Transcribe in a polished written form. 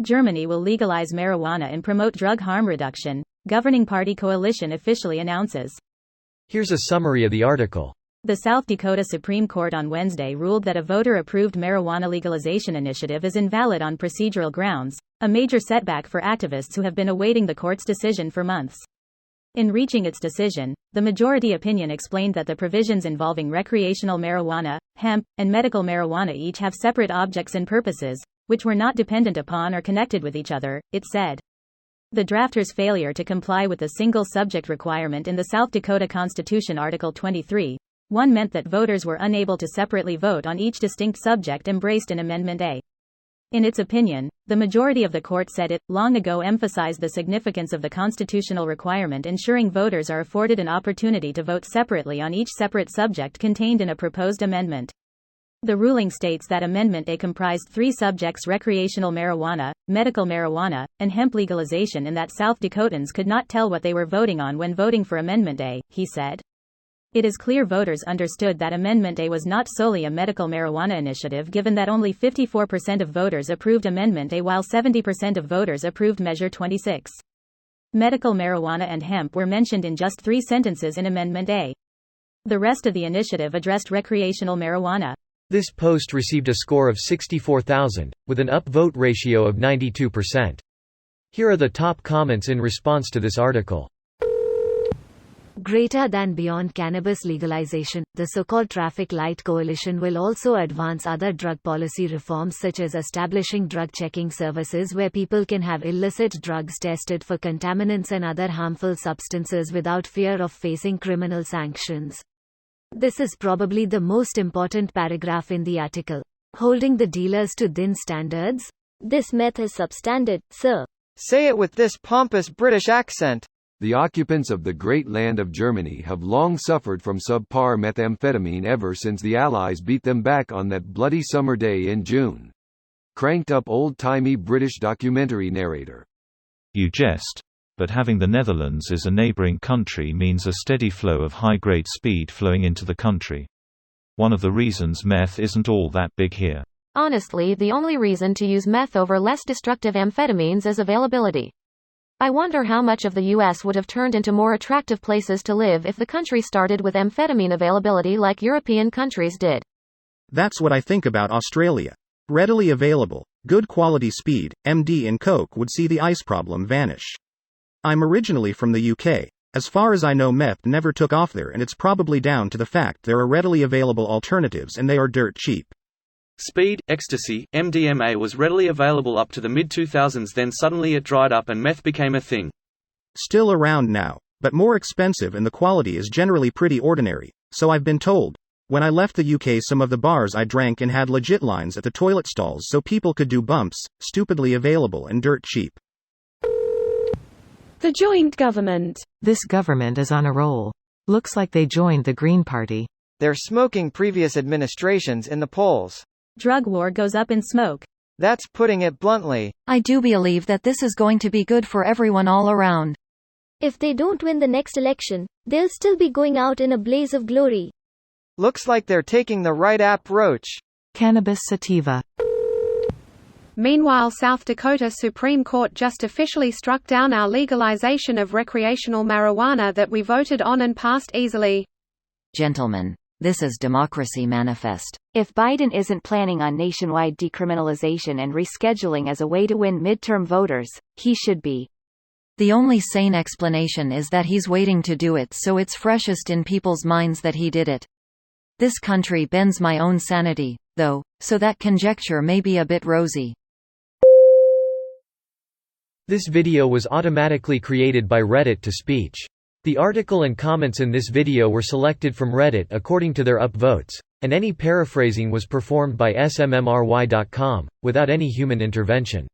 Germany will legalize marijuana and promote drug harm reduction, governing party coalition officially announces. Here's a summary of the article. The South Dakota Supreme Court on Wednesday ruled that a voter-approved marijuana legalization initiative is invalid on procedural grounds, a major setback for activists who have been awaiting the court's decision for months. In reaching its decision, the majority opinion explained that the provisions involving recreational marijuana, hemp, and medical marijuana each have separate objects and purposes, which were not dependent upon or connected with each other, it said. The drafters' failure to comply with the single subject requirement in the South Dakota Constitution Article 23, meant that voters were unable to separately vote on each distinct subject embraced in Amendment A. In its opinion, the majority of the court said it, long ago emphasized the significance of the constitutional requirement ensuring voters are afforded an opportunity to vote separately on each separate subject contained in a proposed amendment. The ruling states that Amendment A comprised three subjects: recreational marijuana, medical marijuana, and hemp legalization, and that South Dakotans could not tell what they were voting on when voting for Amendment A, he said. It is clear voters understood that Amendment A was not solely a medical marijuana initiative, given that only 54% of voters approved Amendment A while 70% of voters approved Measure 26. Medical marijuana and hemp were mentioned in just 3 sentences in Amendment A. The rest of the initiative addressed recreational marijuana. This post received a score of 64,000, with an upvote ratio of 92%. Here are the top comments in response to this article. Greater than beyond cannabis legalization, the so-called Traffic Light Coalition will also advance other drug policy reforms such as establishing drug checking services where people can have illicit drugs tested for contaminants and other harmful substances without fear of facing criminal sanctions. This is probably the most important paragraph in the article. Holding the dealers to thin standards? This meth is substandard, sir. Say it with this pompous British accent. The occupants of the great land of Germany have long suffered from subpar methamphetamine ever since the Allies beat them back on that bloody summer day in June. Cranked up old-timey British documentary narrator. You jest. But having the Netherlands as a neighbouring country means a steady flow of high-grade speed flowing into the country. One of the reasons meth isn't all that big here. Honestly, the only reason to use meth over less destructive amphetamines is availability. I wonder how much of the US would have turned into more attractive places to live if the country started with amphetamine availability like European countries did. That's what I think about Australia. Readily available, good quality speed, MD and Coke would see the ice problem vanish. I'm originally from the UK. As far as I know, meth never took off there, and it's probably down to the fact there are readily available alternatives and they are dirt cheap. Speed, ecstasy, MDMA was readily available up to the mid-2000s, then suddenly it dried up and meth became a thing. Still around now, but more expensive, and the quality is generally pretty ordinary, so I've been told. When I left the UK, some of the bars I drank in had legit lines at the toilet stalls so people could do bumps, stupidly available and dirt cheap. The joint government. This government is on a roll. Looks like they joined the Green Party. They're smoking previous administrations in the polls. Drug war goes up in smoke. That's putting it bluntly. I do believe that this is going to be good for everyone all around. If they don't win the next election, they'll still be going out in a blaze of glory. Looks like they're taking the right approach. Cannabis sativa. Meanwhile, South Dakota Supreme Court just officially struck down our legalization of recreational marijuana that we voted on and passed easily. Gentlemen, this is Democracy Manifest. If Biden isn't planning on nationwide decriminalization and rescheduling as a way to win midterm voters, he should be. The only sane explanation is that he's waiting to do it so it's freshest in people's minds that he did it. This country bends my own sanity, though, so that conjecture may be a bit rosy. This video was automatically created by Reddit to speech. The article and comments in this video were selected from Reddit according to their upvotes, and any paraphrasing was performed by smmry.com, without any human intervention.